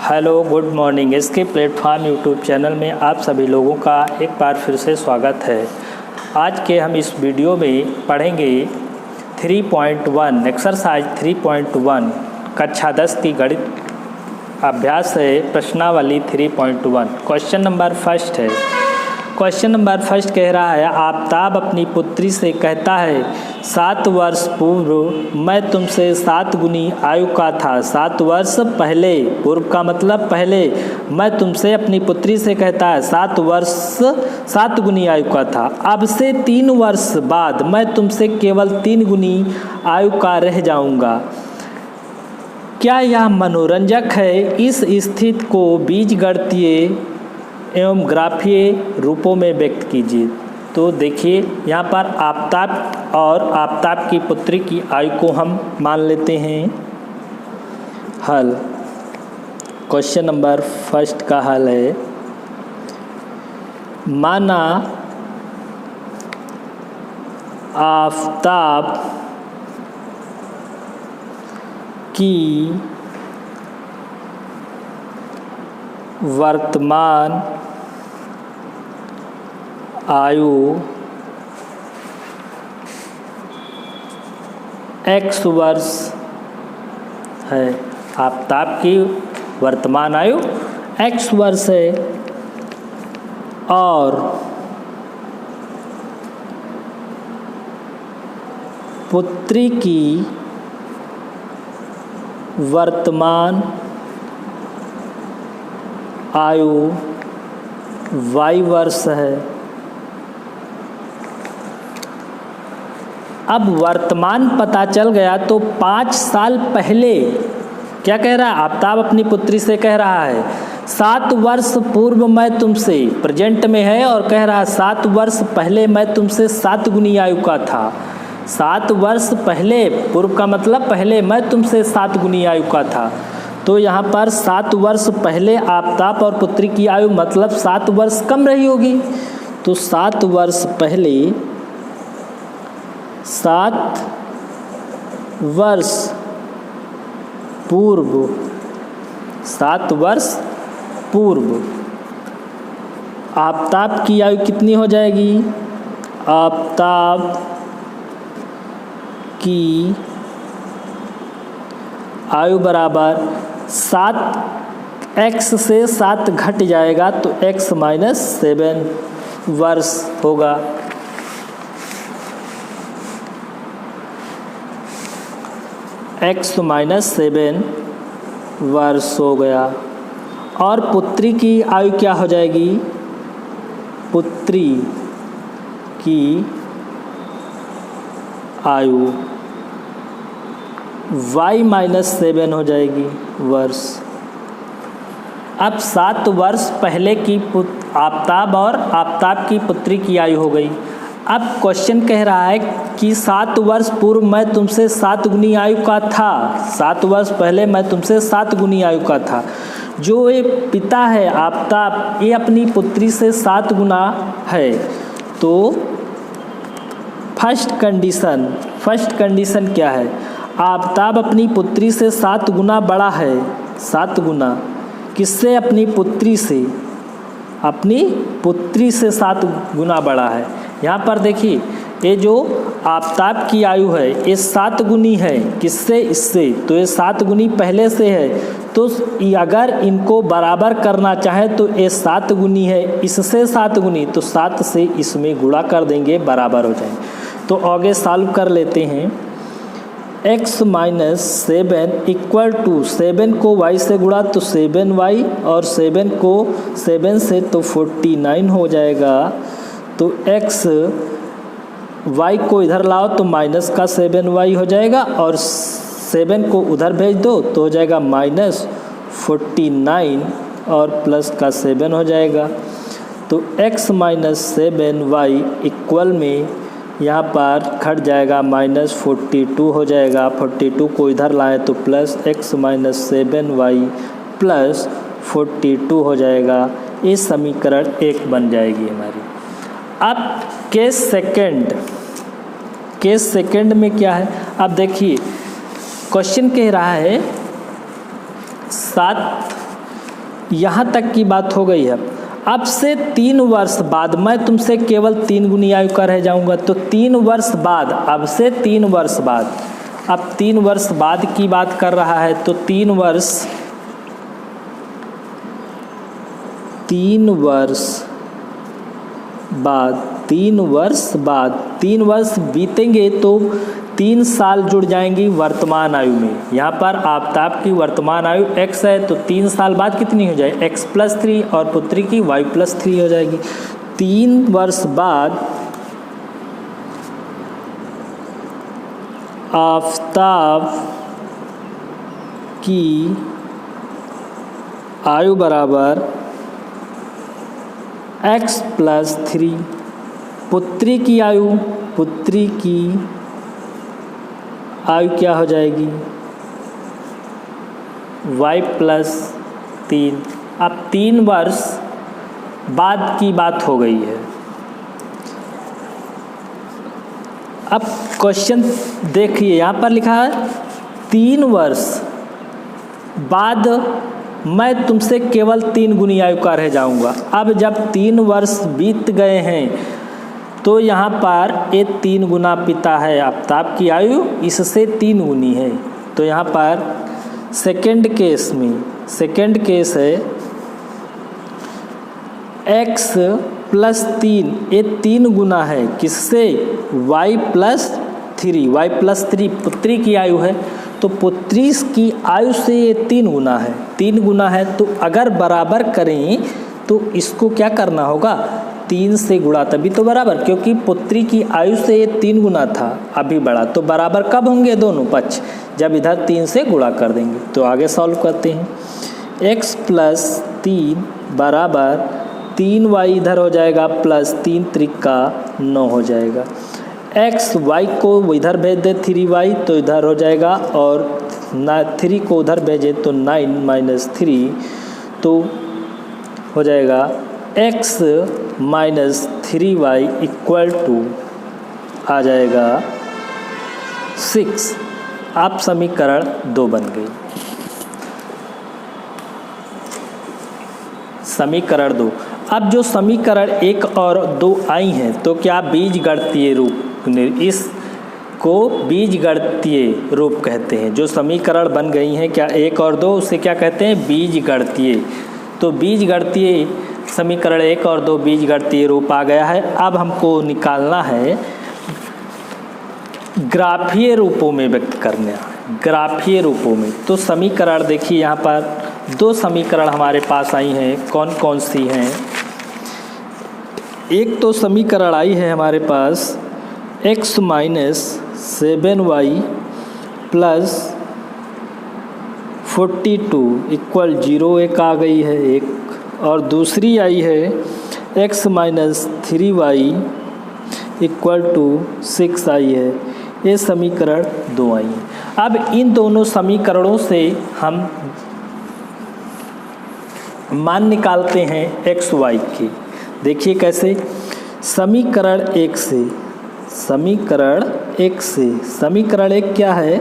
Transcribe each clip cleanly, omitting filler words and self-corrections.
Hello good morning. इसके platform YouTube channel में आप सभी लोगों का एक बार फिर से स्वागत है। आज के हम इस वीडियो में पढ़ेंगे 3.1 एक्सरसाइज 3.1 कक्षा 10 की गणित अभ्यास है प्रश्नावली 3.1। क्वेश्चन नंबर फर्स्ट है। क्वेश्चन नंबर फर्स्ट कह रहा है, आफताब अपनी पुत्री से कहता है 7 वर्ष पूर्व मैं तुमसे 7 गुनी आयु का था। 7 वर्ष पहले, पूर्व का मतलब पहले, मैं तुमसे अपनी पुत्री से कहता है 7 वर्ष 7 गुनी आयु का था। अब से 3 वर्ष बाद मैं तुमसे केवल 3 गुनी आयु का रह जाऊंगा। क्या यह मनोरंजक है? इस स्थिति को बीजगणितीय एवं ग्राफीय रूपों में व्यक्त कीजिए। तो देखिए यहाँ पर आफताब और आफताब की पुत्री की आयु को हम मान लेते हैं। हल, क्वेश्चन नंबर फर्स्ट का हल है, माना आफताब की वर्तमान आयु x वर्ष है। आफताब की वर्तमान आयु x वर्ष है और पुत्री की वर्तमान आयु y वर्ष है। अब वर्तमान पता चल गया तो 5 साल पहले क्या कह रहा है? आफताब अपनी पुत्री से कह रहा है 7 वर्ष पूर्व मैं तुमसे, प्रेजेंट में है और कह रहा है 7 वर्ष पहले मैं तुमसे 7 गुनी आयु का था। 7 वर्ष पहले, पूर्व का मतलब पहले, मैं तुमसे 7 गुनी आयु का था। तो यहाँ पर 7 वर्ष पहले आफताब और पुत्री की आयु मतलब 7 वर्ष कम रही होगी। तो 7 वर्ष पहले, 7 वर्ष पूर्व, 7 वर्ष पूर्व आफताब की आयु कितनी हो जाएगी? आफताब की आयु बराबर 7x से 7 घट जाएगा तो x - 7 वर्ष होगा। x - 7 वर्ष हो गया। और पुत्री की आयु क्या हो जाएगी? पुत्री की आयु y - 7 हो जाएगी वर्ष। अब 7 वर्ष पहले की आफताब और आफताब की पुत्री की आयु हो गई। अब क्वेश्चन कह रहा है कि 7 वर्ष पूर्व मैं तुमसे 7 गुनी आयु का था। 7 वर्ष पहले मैं तुमसे 7 गुनी आयु का था। जो ये पिता है आफताब, ये अपनी पुत्री से 7 गुना है। तो फर्स्ट कंडीशन क्या है? आफताब अपनी पुत्री से 7 गुना बड़ा है। 7 गुना किससे? अपनी पुत्री से। अपनी पुत्री से 7 गुना बड़ा है। यहाँ पर देखिए, ये जो आफताब की आयु है ये 7 गुनी है। किससे? इससे। तो ये 7 गुनी पहले से है। तो अगर इनको बराबर करना चाहे तो ये 7 गुनी है, इससे 7 गुनी, तो 7 से इसमें गुणा कर देंगे, बराबर हो जाएंगे। तो आगे सॉल्व कर लेते हैं। x - 7 इक्वल टू 7 को y से गुणा तो 7y और 7 को 7 से तो 49 हो जाएगा। तो x y को इधर लाओ तो माइनस का 7y हो जाएगा और 7 को उधर भेज दो तो हो जाएगा -49 और प्लस का 7 हो जाएगा। तो x - 7y इक्वल में यहाँ पर घट जाएगा -42 हो जाएगा। 42 को इधर लाएँ तो प्लस x - 7y प्लस 42 हो जाएगा। ये समीकरण 1 बन जाएगी हमारी। अब केस सेकंड में क्या है? अब देखिए क्वेश्चन कह रहा है 7 यहाँ तक की बात हो गई है। अब से 3 वर्ष बाद मैं तुमसे केवल 3 गुनी आयु का रह जाऊँगा, तो 3 वर्ष बाद, अब से 3 वर्ष बाद, अब 3 वर्ष बाद की बात कर रहा है, तो 3 वर्ष बाद 3 वर्ष बीतेंगे तो 3 साल जुड़ जाएंगी वर्तमान आयु में। यहाँ पर आफताब की वर्तमान आयु x है, तो 3 साल बाद कितनी हो जाए x+3 और पुत्री की y+3 हो जाएगी। 3 वर्ष बाद आफताब की आयु बराबर x+3, पुत्री की आयु क्या हो जाएगी y+3। अब 3 वर्ष बाद की बात हो गई है। अब क्वेश्चन देखिए, यहाँ पर लिखा है 3 वर्ष बाद मैं तुमसे केवल 3 गुनी आयु का रह जाऊंगा। अब जब 3 वर्ष बीत गए हैं तो यहाँ पर ये 3 गुना पिता है, आफताब की आयु इससे 3 गुनी है। तो यहाँ पर सेकंड केस है x+3, ये 3 गुना है किससे y+3 पुत्री की आयु है, तो पुत्री की आयु से ये 3 गुना है। तो अगर बराबर करें तो इसको क्या करना होगा 3 से गुणा, तभी तो बराबर, क्योंकि पुत्री की आयु से ये 3 गुना था, अभी बढ़ा, तो बराबर कब होंगे दोनों पक्ष, जब इधर 3 से गुणा कर देंगे। तो आगे सॉल्व करते हैं। x+3 बराबर 3y इधर हो जाएगा, +3 त्रिका 9 हो जाएगा। x y को इधर भेज दे 3y, तो इधर हो जाएगा, और 3 को उधर भेजे तो 9 - 3, तो हो जाएगा x - 3y = आ जाएगा 6। अब समीकरण 2 बन गई। समीकरण 2, अब जो समीकरण 1 और 2 आई हैं, तो क्या बीजगणितीय रूप, इसको बीजगणितीय रूप कहते हैं। जो समीकरण बन गई हैं क्या 1 और 2, उसे क्या कहते हैं बीजगणितीय। तो बीजगणितीय समीकरण 1 और 2 बीजगणितीय रूप आ गया है। अब हमको निकालना है ग्राफीय रूपों में व्यक्त करना, ग्राफीय रूपों में। तो समीकरण देखिए, यहाँ पर 2 समीकरण हमारे पास आई हैं, कौन कौन सी हैं। एक तो समीकरण आई है हमारे पास x - 7y + 42 = 0, एक आ गई है एक, और दूसरी आई है x - 3y = 6 आई है। ये समीकरण 2 आई है। अब इन दोनों समीकरणों से हम मान निकालते हैं x y की। देखिए कैसे, समीकरण 1 क्या है,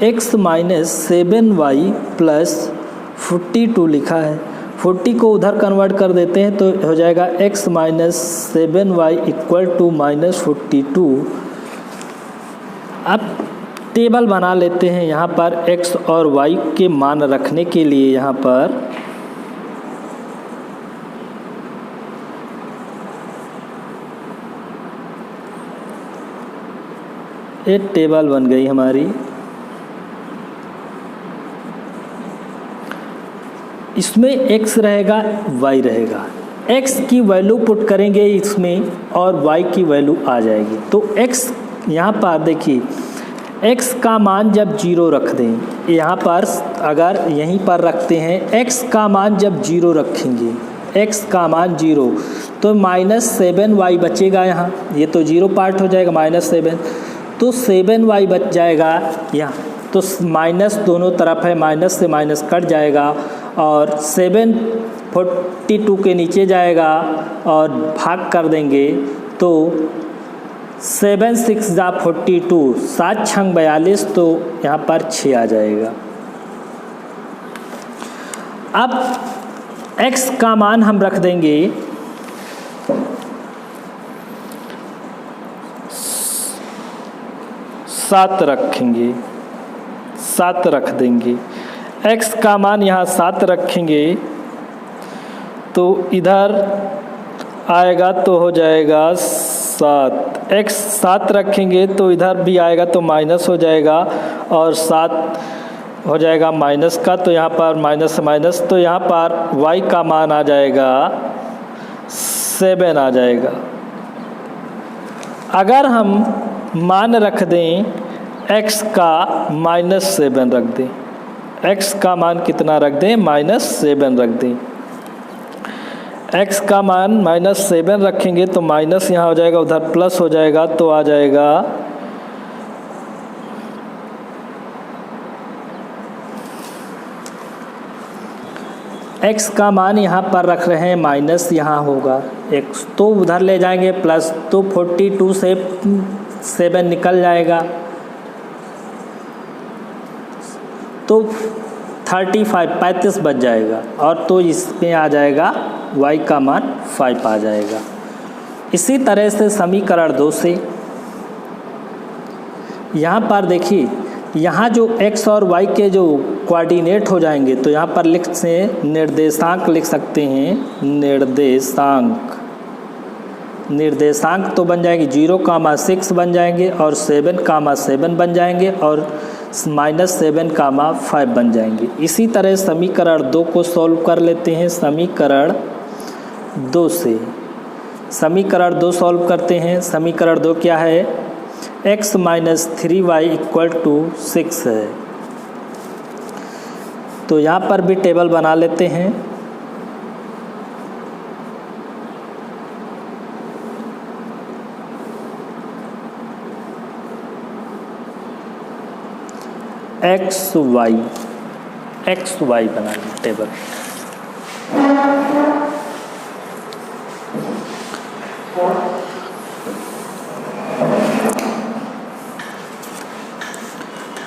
x - 7y + 42 लिखा है। 40 को उधर कन्वर्ट कर देते हैं, तो हो जाएगा x - 7y = -42। अब टेबल बना लेते हैं। यहाँ पर x और y के मान रखने के लिए यहाँ पर एक टेबल बन गई हमारी। इसमें x रहेगा, y रहेगा। x की वैल्यू पुट करेंगे इसमें और y की वैल्यू आ जाएगी। तो x यहाँ पर देखिए, x का मान जब 0 रख दें, यहाँ पर अगर यहीं पर रखते हैं, x का मान जब 0 रखेंगे, x का मान 0, तो -7y बचेगा यहाँ, ये तो 0 पार्ट हो जाएगा -7, तो 7y बच जाएगा यहाँ। तो माइनस दोनों तरफ है, माइनस से माइनस कट जाएगा और 7 42 के नीचे जाएगा और भाग कर देंगे तो 7 6 जा 42, 7 छंग 42, तो यहाँ पर 6 आ जाएगा। अब x का मान हम रख देंगे 7 रखेंगे, 7 रख देंगे। x का मान यहाँ 7 रखेंगे तो इधर आएगा तो हो जाएगा 7। x 7 रखेंगे तो इधर भी आएगा तो माइनस हो जाएगा और 7 हो जाएगा माइनस का, तो यहाँ पर माइनस माइनस, तो यहाँ पर y का मान आ जाएगा 7 आ जाएगा। अगर हम मान रख दें x का -7 रख दें, x का मान कितना रख दें, -7 रख दें। x का मान -7 रखेंगे तो माइनस यहाँ हो जाएगा, उधर प्लस हो जाएगा, तो आ जाएगा x का मान यहाँ पर रख रहे हैं माइनस, यहाँ होगा x, तो उधर ले जाएंगे प्लस, तो 42 से 7 निकल जाएगा तो 35 बच जाएगा, और तो इसमें आ जाएगा y का मान 5 आ जाएगा। इसी तरह से समीकरण 2 से यहाँ पर देखिए, यहाँ जो x और y के जो कोऑर्डिनेट हो जाएंगे तो यहाँ पर लिख से निर्देशांक लिख सकते हैं। निर्देशांक तो बन जाएंगे 0,6 बन जाएंगे और 7,7 बन जाएंगे और -7,5 बन जाएंगे। इसी तरह समीकरण 2 को सॉल्व कर लेते हैं। समीकरण 2 से समीकरण 2 सॉल्व करते हैं। समीकरण 2 क्या है, x - 3y = 6 है। तो यहाँ पर भी टेबल बना लेते हैं। एक्स वाई बना लें टेबल।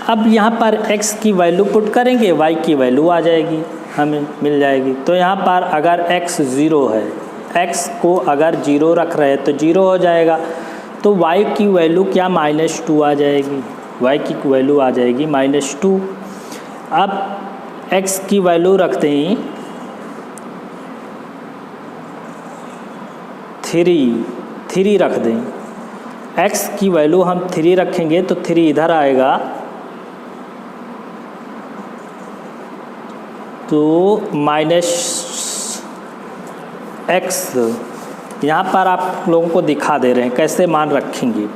अब यहाँ पर x की वैल्यू पुट करेंगे, y की वैल्यू आ जाएगी, हमें मिल जाएगी। तो यहाँ पर अगर x 0 है, x को अगर 0 रख रहे हैं तो 0 हो जाएगा, तो y की वैल्यू क्या -2 आ जाएगी, y की वैल्यू आ जाएगी -2। अब x की वैल्यू रखते हैं 3 रख दें। x की वैल्यू हम 3 रखेंगे तो 3 इधर आएगा, तो -x यहाँ पर आप लोगों को दिखा दे रहे हैं कैसे मान रखेंगे।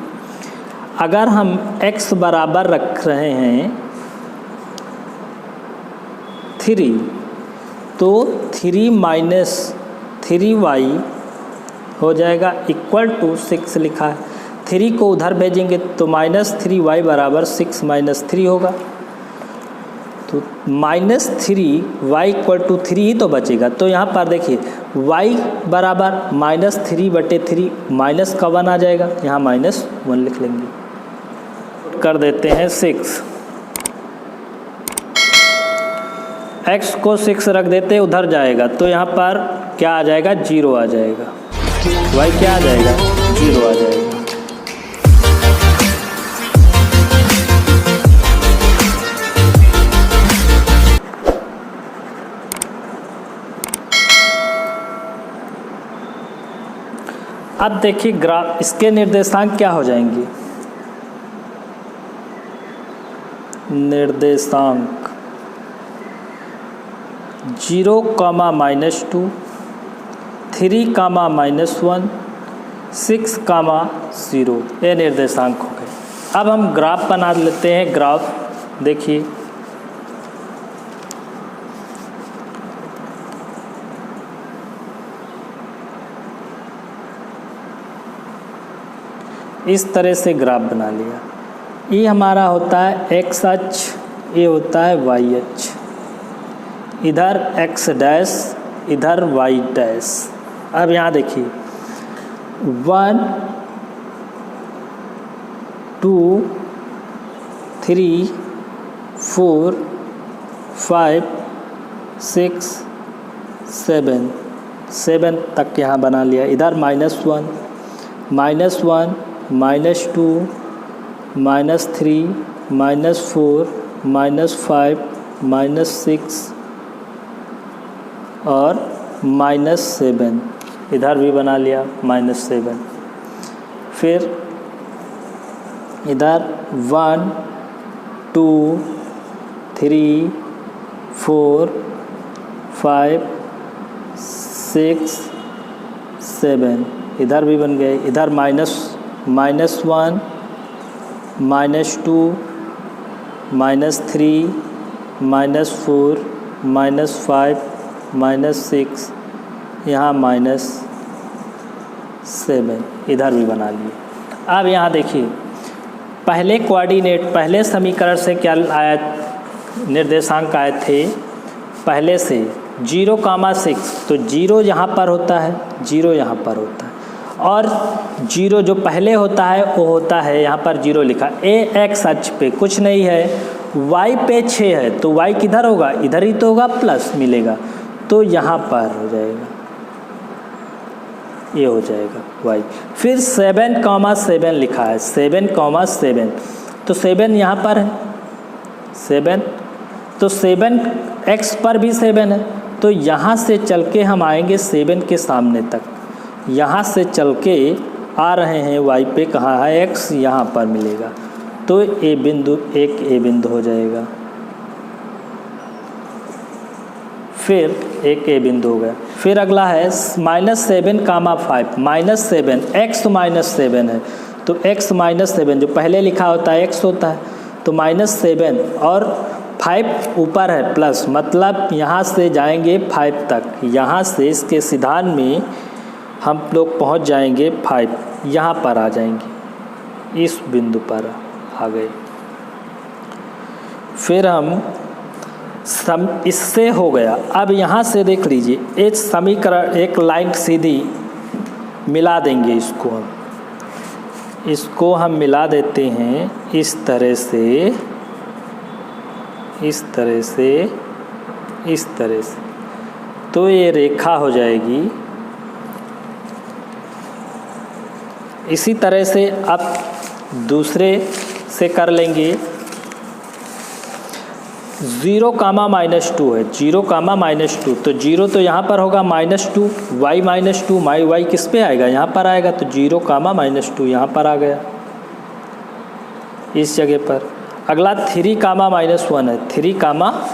अगर हम x बराबर रख रहे हैं 3, तो 3 - 3y हो जाएगा = 6 लिखा है। 3 को उधर भेजेंगे तो -3y = 6 - 3 होगा, तो -3y = 3 ही तो बचेगा। तो यहाँ पर देखिए y बराबर -3/3 माइनस का 1 आ जाएगा, यहाँ -1 लिख लेंगे, कर देते हैं 6। x को 6 रख देते उधर जाएगा, तो यहाँ पर क्या आ जाएगा, 0 आ जाएगा। y क्या आ जाएगा, 0 आ जाएगा। अब देखिए ग्राफ, इसके निर्देशांक क्या हो जाएंगे, निर्देशांक 0, -2, 3, -1, 6, 0, ये निर्देशांक हो गए। अब हम ग्राफ बना लेते हैं। ग्राफ देखिए, इस तरह से ग्राफ बना लिया। ये हमारा होता है x अक्ष, ये होता है y अक्ष, इधर x डैश, इधर y डैश। अब यहाँ देखिए 1, 2, 3, 4, 5, 6, 7 तक यहाँ बना लिया। इधर -1, -1, -2, -3, -4, -5, -6 और -7 इधर भी बना लिया -7। फिर इधर 1, 2, 3, 4, 5, 6, 7 इधर भी बन गए। इधर -1, -2, -3, -4, -5, -6 यहाँ -7 इधर भी बना लिए। अब यहाँ देखिए पहले समीकरण से क्या आया, निर्देशांक आए थे पहले से 0,6, तो 0 यहाँ पर होता है, 0 यहाँ पर होता है, और 0 जो पहले होता है वो होता है यहाँ पर 0 लिखा। x अक्ष पे कुछ नहीं है, y पे 6 है, तो y किधर होगा, इधर ही तो होगा, प्लस मिलेगा, तो यहाँ पर हो जाएगा, ये हो जाएगा y। फिर 7,7 लिखा है, 7,7, तो 7 यहाँ पर है, 7, तो 7 x पर भी 7 है, तो यहाँ से चल के हम आएंगे 7 के सामने तक, यहाँ से चल के आ रहे हैं y पे, कहाँ है x, यहाँ पर मिलेगा, तो एक ए बिंदु हो जाएगा। फिर एक ए बिंदु हो गया। फिर अगला है -7,5, -7 x -7 है, तो x -7 जो पहले लिखा होता है x होता है, तो -7 और 5 ऊपर है प्लस, मतलब यहाँ से जाएंगे 5 तक, यहाँ से इसके सिधान में हम लोग पहुँच जाएंगे 5, यहाँ पर आ जाएंगे, इस बिंदु पर आ गए। फिर हम इससे हो गया। अब यहाँ से देख लीजिए, एक समीकरण, एक लाइन सीधी मिला देंगे, इसको हम मिला देते हैं इस तरह से, इस तरह से, इस तरह से, तो ये रेखा हो जाएगी। इसी तरह से अब दूसरे से कर लेंगे। 0, -2 है, 0, -2, तो 0 तो यहाँ पर होगा -2, y -2, y किस पे आएगा, यहाँ पर आएगा, तो 0, -2 यहाँ पर आ गया इस जगह पर। अगला 3, -1 है, 3,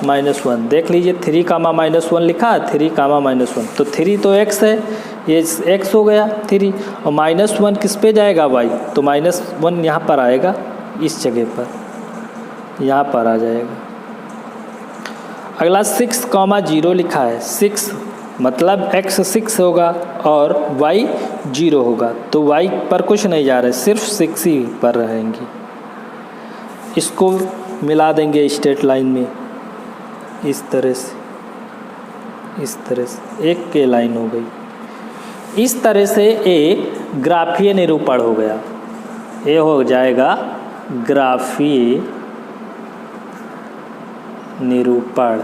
-1 देख लीजिए, 3, -1 लिखा है, 3, -1, तो 3 तो x है, ये x हो गया 3, और -1 किस पे जाएगा, y, तो -1 यहाँ पर आएगा, इस जगह पर, यहाँ पर आ जाएगा। अगला 6, 0 लिखा है, 6 मतलब x 6 होगा और y 0 होगा, तो y पर कुछ नहीं जा रहा है, सिर्फ 6 ही पर रहेंगी। इसको मिला देंगे स्ट्रेट लाइन में, इस तरह से, इस तरह से एक के लाइन हो गई। इस तरह से एक ग्राफीय निरूपण हो गया, ये हो जाएगा ग्राफीय निरूपण।